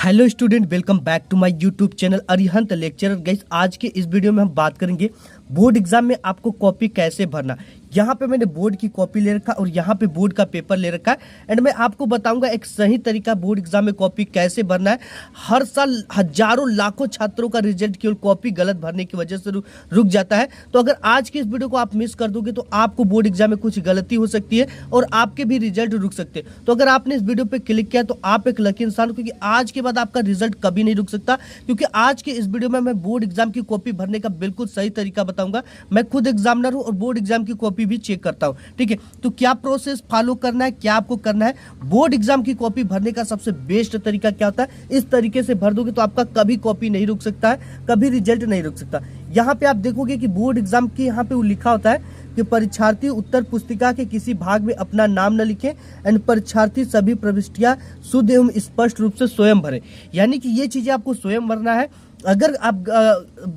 Hello student, welcome back to my YouTube channel Arihant lecturer. Guys, आज के इस video में हम बात करेंगे बोर्ड एग्जाम में आपको कॉपी कैसे भरना। यहाँ पे मैंने बोर्ड की कॉपी ले रखा और यहाँ पे बोर्ड का पेपर ले रखा है एंड मैं आपको बताऊंगा एक सही तरीका बोर्ड एग्जाम में कॉपी कैसे भरना है। हर साल हजारों लाखों छात्रों का रिजल्ट केवल कॉपी गलत भरने की वजह से रुक जाता है। तो अगर आज के इस वीडियो को आप मिस कर दोगे तो आपको बोर्ड एग्जाम में कुछ गलती हो सकती है और आपके भी रिजल्ट रुक सकते हैं। तो अगर आपने इस वीडियो पे क्लिक किया तो आप एक लकी इंसान हो, क्योंकि आज के बाद आपका रिजल्ट कभी नहीं रुक सकता। क्योंकि आज के इस वीडियो में मैं बोर्ड एग्जाम की कॉपी भरने का बिल्कुल सही तरीका बताऊंगा। मैं खुद एग्जामिनर हूं और बोर्ड एग्जाम की कॉपी भी चेक करता हूं। ठीक है, तो क्या प्रोसेस फॉलो करना है, क्या आपको करना है। बोर्ड एग्जाम की कॉपी भरने का सबसे बेस्ट तरीका क्या होता है, इस तरीके से भर दोगे तो आपका कभी कॉपी नहीं रुक सकता है, कभी रिजल्ट नहीं रुक सकता। यहाँ पे आप देखोगे कि बोर्ड एग्जाम के यहाँ पे वो लिखा होता है कि परीक्षार्थी उत्तर पुस्तिका के किसी भाग में अपना नाम न लिखे एंड परीक्षार्थी सभी प्रविष्टियां शुद्ध एवं स्पष्ट रूप से स्वयं भरे। यानी कि ये चीजें आपको स्वयं भरना है। अगर आप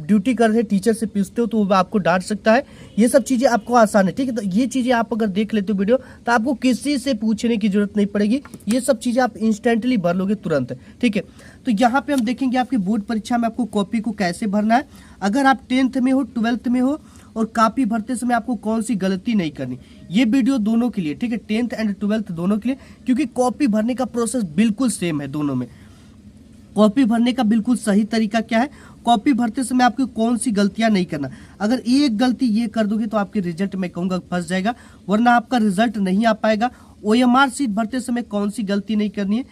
ड्यूटी कर रहे टीचर से पूछते हो तो वो आपको डांट सकता है। ये सब चीजें आपको आसान है। ठीक है, तो ये चीजें आप अगर देख लेते हो वीडियो तो आपको किसी से पूछने की जरूरत नहीं पड़ेगी। ये सब चीजें आप इंस्टेंटली भर लोगे तुरंत। ठीक है, तो यहाँ पे हम देखेंगे आपकी बोर्ड परीक्षा में आपको कॉपी को कैसे भरना है। अगर आप 10th में हो, 12th में हो और कॉपी भरते समय आपको कौन सी गलती नहीं करनी, ये वीडियो दोनों के लिए। ठीक है, 10th एंड 12th दोनों के लिए, क्योंकि कॉपी भरने का प्रोसेस बिल्कुल सेम है दोनों में। कॉपी भरने का बिल्कुल सही तरीका क्या है, कॉपी भरते समय आपको कौन सी गलतियां नहीं करना। अगर एक गलती ये कर दोगे तो आपके रिजल्ट में कहूंगा फंस जाएगा, वरना आपका रिजल्ट नहीं आ पाएगा। ओएमआर सीट भरते समय कौन सी गलती नहीं करनी है,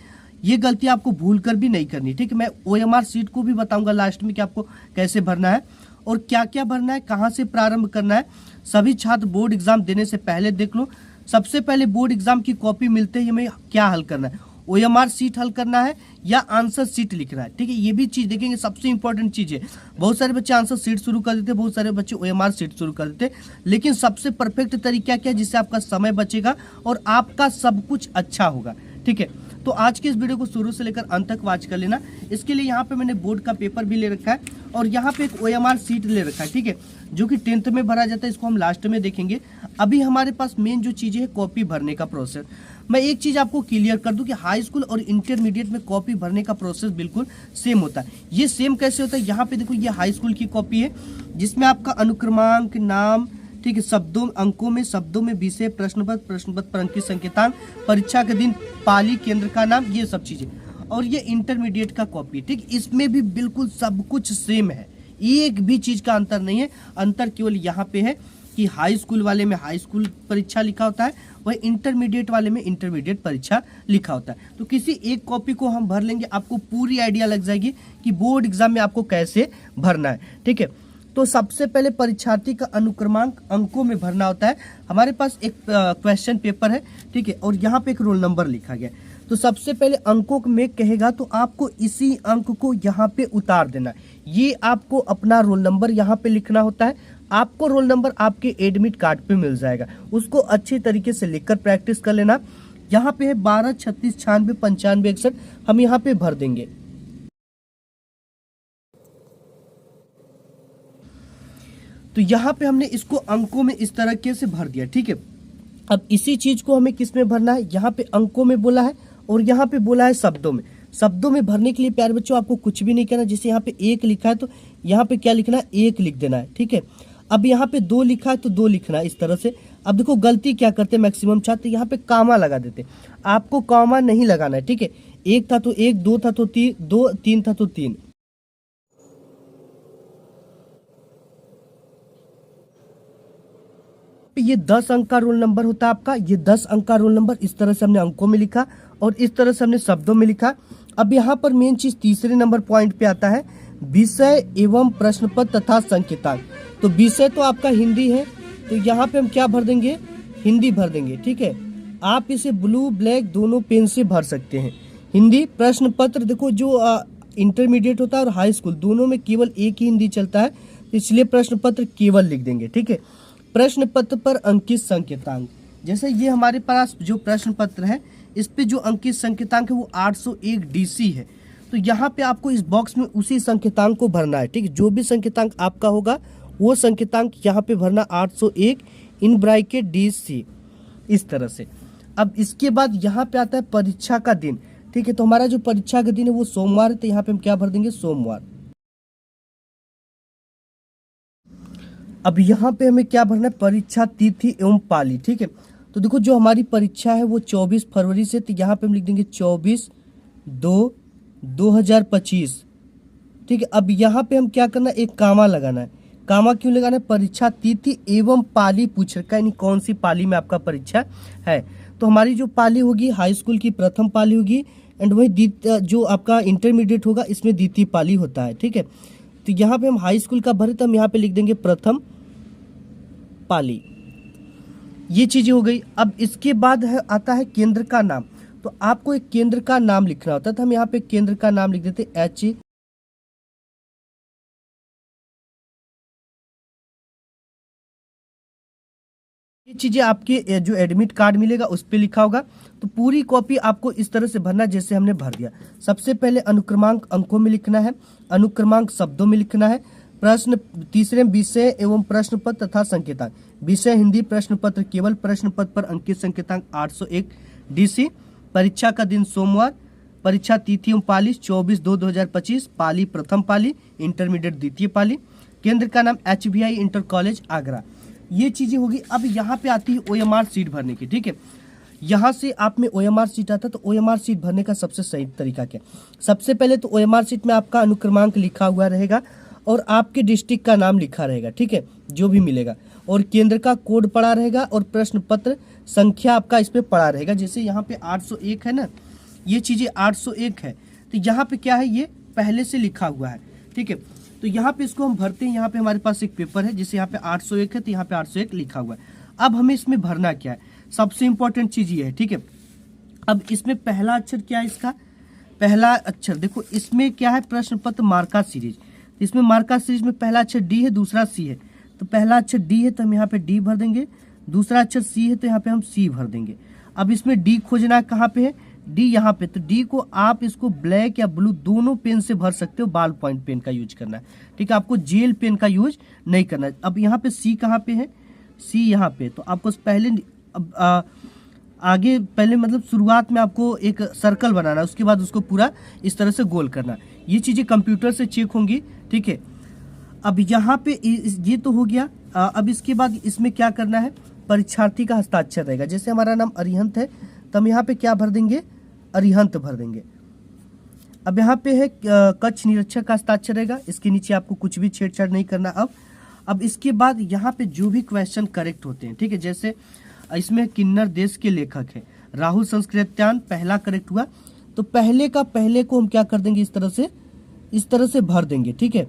ये गलती आपको भूल कर भी नहीं करनी। ठीक है, मैं ओएमआर सीट को भी बताऊंगा लास्ट में कि आपको कैसे भरना है और क्या क्या भरना है, कहाँ से प्रारंभ करना है। सभी छात्र बोर्ड एग्जाम देने से पहले देख लो। सबसे पहले बोर्ड एग्जाम की कॉपी मिलते ही हमें क्या हल करना है, ओएमआर सीट हल करना है या आंसर सीट लिखना है। ठीक है, ये भी चीज देखेंगे, सबसे इंपॉर्टेंट चीज है। बहुत सारे बच्चे आंसर सीट शुरू कर देते, बहुत सारे बच्चे ओएमआर सीट शुरू कर देते, लेकिन सबसे परफेक्ट तरीका क्या है जिससे आपका समय बचेगा और आपका सब कुछ अच्छा होगा। ठीक है, तो आज के इस वीडियो को शुरू से लेकर अंत तक वॉच कर लेना। इसके लिए यहाँ पे मैंने बोर्ड का पेपर भी ले रखा है और यहाँ पे एक ओएमआर सीट ले रखा है। ठीक है, जो कि 10th में भरा जाता है, इसको हम लास्ट में देखेंगे। अभी हमारे पास मेन जो चीजें है कॉपी भरने का प्रोसेस। मैं एक चीज आपको क्लियर कर दूं कि हाई स्कूल और इंटरमीडिएट में कॉपी भरने का प्रोसेस बिल्कुल सेम होता है। ये सेम कैसे होता है, यहाँ पे देखो, ये हाई स्कूल की कॉपी है जिसमें आपका अनुक्रमांक, नाम, ठीक है, शब्दों शब्दों में विषय, प्रश्न पत्र पर अंकित संकेतांक, परीक्षा के दिन, पाली केंद्र का नाम, ये सब चीजें। और ये इंटरमीडिएट का कॉपी। ठीक, इसमें भी बिल्कुल सब कुछ सेम है, एक भी चीज का अंतर नहीं है। अंतर केवल यहाँ पे है कि हाई स्कूल वाले में हाई स्कूल परीक्षा लिखा होता है, वही इंटरमीडिएट वाले में इंटरमीडिएट परीक्षा लिखा होता है। तो किसी एक कॉपी को हम भर लेंगे, आपको पूरी आइडिया लग जाएगी कि बोर्ड एग्जाम में आपको कैसे भरना है। ठीक है, तो सबसे पहले परीक्षार्थी का अनुक्रमांक अंकों में भरना होता है। हमारे पास एक क्वेश्चन पेपर है, ठीक है, और यहाँ पे एक रोल नंबर लिखा गया है। तो सबसे पहले अंकों में कहेगा तो आपको इसी अंक को यहाँ पे उतार देना है। ये आपको अपना रोल नंबर यहाँ पे लिखना होता है। आपको रोल नंबर आपके एडमिट कार्ड पे मिल जाएगा, उसको अच्छी तरीके से लिखकर प्रैक्टिस कर लेना। यहाँ पे है 12, 36, 96, 95, 61, हम यहाँ पे भर देंगे। तो यहाँ पे हमने इसको अंकों में इस तरीके से भर दिया। ठीक है, अब इसी चीज को हमें किस में भरना है, यहाँ पे अंकों में बोला है और यहाँ पे बोला है शब्दों में। शब्दों में भरने के लिए प्यारे बच्चों आपको कुछ भी नहीं करना। जैसे यहाँ पे 1 लिखा है तो यहाँ पे क्या लिखना है, 1 लिख देना है। ठीक है, अब यहाँ पे 2 लिखा है तो 2 लिखना है, इस तरह से। अब देखो गलती क्या करते मैक्सिमम छात्र, यहाँ पे कामा लगा देते। आपको कामा नहीं लगाना है। ठीक है, 1 था तो 1, 2 था तो 3, 2, 3 था तो 3। ये 10 अंक का रोल नंबर होता है आपका। ये 10 अंक का रोल नंबर इस तरह से हमने अंकों में लिखा और इस तरह से हमने शब्दों में लिखा। अब यहाँ पर मेन चीज तीसरे नंबर पॉइंट पे आता है, विषय एवं प्रश्न पत्र तथा संकेतांक। तो विषय तो आपका हिंदी है, तो यहाँ पे हम क्या भर देंगे, हिंदी भर देंगे। ठीक है, आप इसे ब्लू ब्लैक दोनों पेन से भर सकते हैं, हिंदी। प्रश्न पत्र देखो, जो इंटरमीडिएट होता है और हाई स्कूल दोनों में केवल एक ही हिंदी चलता है, इसलिए प्रश्न पत्र केवल लिख देंगे। ठीक है, प्रश्न पत्र पर अंकित संकेतांक, जैसे ये हमारे पास जो प्रश्न पत्र है इस पे जो अंकित संकेतांक है वो 801 DC है। तो यहाँ पे आपको इस बॉक्स में उसी संकेतांक को भरना है। ठीक है, जो भी संकेतांक आपका होगा वो संकेतांक यहाँ पे भरना 801 इन ब्रैकेट DC, इस तरह से। अब इसके बाद यहाँ पे आता है परीक्षा का दिन। ठीक है। तो हमारा जो परीक्षा का दिन है वो सोमवार है, तो यहाँ पे हम क्या भर देंगे, सोमवार। अब यहाँ पे हमें क्या भरना है, परीक्षा तिथि एवं पाली। ठीक है, तो देखो जो हमारी परीक्षा है वो 24 फरवरी से, तो यहाँ पे हम लिख देंगे 24/2/2025। ठीक है, अब यहाँ पे हम क्या करना है, एक कामा लगाना है। कामा क्यों लगाना है, परीक्षा तिथि एवं पाली पूछ रखा है, यानी कौन सी पाली में आपका परीक्षा है। तो हमारी जो पाली होगी हाई स्कूल की प्रथम पाली होगी, एंड वही जो आपका इंटरमीडिएट होगा इसमें द्वितीय पाली होता है। ठीक है, तो यहाँ पे हम हाई स्कूल का भरे, तो हम यहाँ पे लिख देंगे प्रथम पाली। ये चीजें हो गई। अब इसके बाद है आता है केंद्र का नाम। तो आपको एक केंद्र का नाम लिखना होता है, तो हम यहाँ पे केंद्र का नाम लिख देते एच। ये चीजें आपके जो एडमिट कार्ड मिलेगा उस पे लिखा होगा। तो पूरी कॉपी आपको इस तरह से भरना जैसे हमने भर दिया। सबसे पहले अनुक्रमांक अंकों में लिखना है, अनुक्रमांक शब्दों में लिखना है, प्रश्न तीसरे विषय एवं प्रश्न पत्र तथा संकेतांक। विषय हिंदी प्रश्न पत्र केवल प्रश्न पत्र पर अंकित संकेतांक 801 DC। परीक्षा का दिन सोमवार। परीक्षा तिथि एवं पाली 24/2/2025। पाली प्रथम पाली, इंटरमीडिएट द्वितीय पाली। केंद्र का नाम HBI इंटर कॉलेज आगरा। ये चीजें होगी। अब यहाँ पे आती है OMR सीट भरने की। ठीक है, यहाँ से आप में OMR सीट आता है, तो OMR सीट भरने का सबसे सही तरीका क्या, सबसे पहले तो OMR सीट में आपका अनुक्रमांक लिखा हुआ रहेगा और आपके डिस्ट्रिक्ट का नाम लिखा रहेगा। ठीक है, जो भी मिलेगा, और केंद्र का कोड पड़ा रहेगा और प्रश्न पत्र संख्या आपका इस पे पड़ा रहेगा। जैसे यहाँ पे 801 है ना, ये चीजें 801 है, तो यहाँ पे क्या है, ये पहले से लिखा हुआ है। ठीक है, तो यहाँ पे इसको हम भरते हैं। यहाँ पे हमारे पास एक पेपर है, जैसे यहाँ पे 801 है, तो यहाँ पे 801 लिखा हुआ है। अब हमें इसमें भरना क्या है, सबसे इंपॉर्टेंट चीज ये है। ठीक है, अब इसमें पहला अक्षर क्या है, इसका पहला अक्षर देखो, इसमें क्या है, प्रश्न पत्र मार्का सीरीज। इसमें मार्का सीरीज में पहला अक्षर डी है, दूसरा सी है। तो पहला अक्षर डी है तो हम यहाँ पे डी भर देंगे, दूसरा अक्षर सी है तो यहाँ पे हम सी भर देंगे। अब इसमें डी खोजना कहाँ पे है, डी यहाँ पे। तो डी को आप इसको ब्लैक या ब्लू दोनों पेन से भर सकते हो, बॉल पॉइंट पेन का यूज करना है। ठीक है, आपको जेल पेन का यूज नहीं करना है। अब यहाँ पे सी कहाँ पे है, सी यहाँ पे। तो आपको पहले आगे पहले मतलब शुरुआत में आपको एक सर्कल बनाना है, उसके बाद उसको पूरा इस तरह से गोल करना। ये चीजें कंप्यूटर से चेक होंगी। ठीक है, अब यहाँ पे ये तो हो गया। अब इसके बाद इसमें क्या करना है, परीक्षार्थी का हस्ताक्षर रहेगा। जैसे हमारा नाम अरिहंत है, तो हम यहाँ पे क्या भर देंगे, अरिहंत भर देंगे। अब यहाँ पे है कक्ष निरीक्षक का हस्ताक्षर रहेगा, इसके नीचे आपको कुछ भी छेड़छाड़ नहीं करना। अब इसके बाद यहाँ पे जो भी क्वेश्चन करेक्ट होते हैं, ठीक है, जैसे इसमें किन्नर देश के लेखक है राहुल संस्कृत्यान, पहला करेक्ट हुआ, तो पहले का पहले को हम क्या कर देंगे, इस तरह से भर देंगे। ठीक है,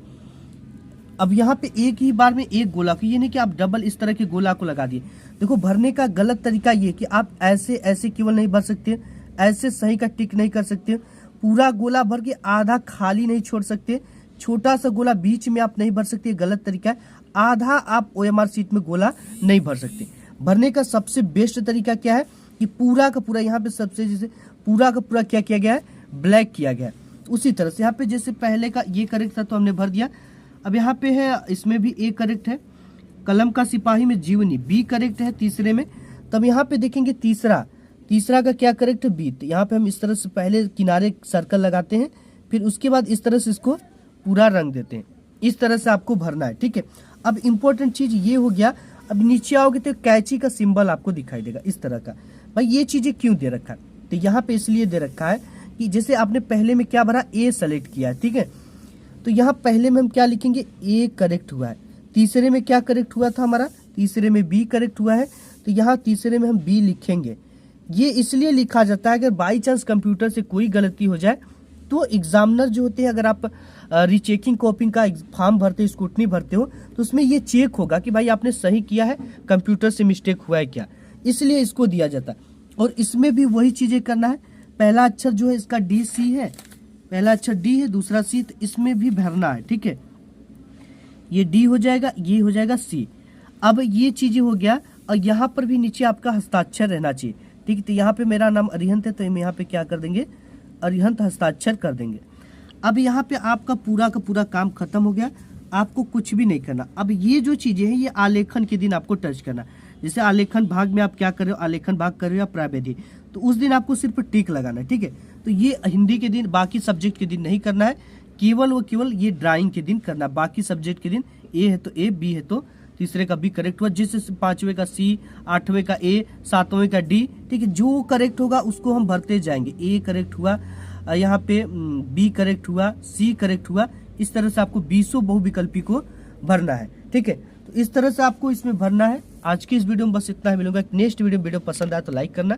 अब यहाँ पे एक ही बार में एक गोला को, ये नहीं कि आप डबल इस तरह के गोला को लगा दिए। देखो, भरने का गलत तरीका ये कि आप ऐसे ऐसे केवल नहीं भर सकते, ऐसे सही का टिक नहीं कर सकते, पूरा गोला भर के आधा खाली नहीं छोड़ सकते, छोटा सा गोला बीच में आप नहीं भर सकते, गलत तरीका है। आधा आप OMR सीट में गोला नहीं भर सकते। भरने का सबसे बेस्ट तरीका क्या है कि पूरा का पूरा यहाँ पे सबसे जैसे पूरा का पूरा क्या किया गया है, ब्लैक किया गया है। उसी तरह से यहाँ पे जैसे पहले का ये करेक्ट था तो हमने भर दिया। अब यहाँ पे है, इसमें भी ए करेक्ट है, कलम का सिपाही में जीवनी बी करेक्ट है तीसरे में। तब यहाँ पे देखेंगे तीसरा का क्या करेक्ट है, बी। तो यहाँ पे हम इस तरह से पहले किनारे सर्कल लगाते हैं, फिर उसके बाद इस तरह से इसको पूरा रंग देते हैं। इस तरह से आपको भरना है। ठीक है, अब इम्पोर्टेंट चीज ये हो गया। अब नीचे आओगे तो कैंची का सिंबल आपको दिखाई देगा इस तरह का। भाई ये चीजें क्यों दे रखा है, तो यहाँ पे इसलिए दे रखा है कि जैसे आपने पहले में क्या भरा, ए सेलेक्ट किया है। ठीक है, तो यहाँ पहले में हम क्या लिखेंगे, ए करेक्ट हुआ है। तीसरे में क्या करेक्ट हुआ था हमारा, तीसरे में बी करेक्ट हुआ है, तो यहाँ तीसरे में हम बी लिखेंगे। ये इसलिए लिखा जाता है अगर बाई चांस कंप्यूटर से कोई गलती हो जाए तो एग्जामिनर जो होते हैं, अगर आप रीचेकिंग कॉपिंग का फॉर्म भरते हो, स्क्रूटनी भरते हो, तो उसमें ये चेक होगा कि भाई आपने सही किया है, कंप्यूटर से मिस्टेक हुआ है क्या, इसलिए इसको दिया जाता है। और इसमें भी वही चीजें करना है। पहला अक्षर जो है इसका DC है, पहला अक्षर D है, दूसरा C, तो इसमें भी भरना है। ठीक है, ये D हो जाएगा, ये हो जाएगा C। अब ये चीजें हो गया, और यहाँ पर भी नीचे आपका हस्ताक्षर रहना चाहिए। ठीक है, तो यहाँ पे मेरा नाम अरिहंत है, तो हम यहाँ पे क्या कर देंगे, अरिहंत हस्ताक्षर कर देंगे। अब यहाँ पे आपका पूरा का पूरा काम खत्म हो गया, आपको कुछ भी नहीं करना। अब ये जो चीजें हैं ये आलेखन के दिन आपको टच करना। जैसे आलेखन भाग में आप क्या कर रहे हो, आलेखन भाग कर रहे हो या प्रायवेधी, तो उस दिन आपको सिर्फ टिक लगाना है। ठीक है, तो ये हिंदी के दिन, बाकी सब्जेक्ट के दिन नहीं करना है, केवल वो केवल ये ड्राइंग के दिन करना। बाकी सब्जेक्ट के दिन ए है तो ए, बी है तो तीसरे का बी करेक्ट हुआ, जिससे 5वें का सी, 8वें का ए, 7वें का डी। ठीक है, जो करेक्ट होगा उसको हम भरते जाएंगे। ए करेक्ट हुआ, यहाँ पे बी करेक्ट हुआ, सी करेक्ट हुआ। इस तरह से आपको 20 बहुविकल्पी को भरना है। ठीक है, तो इस तरह से आपको इसमें भरना है। आज की इस वीडियो में बस इतना ही, मिलूंगा नेक्स्ट वीडियो पसंद आए तो लाइक करना।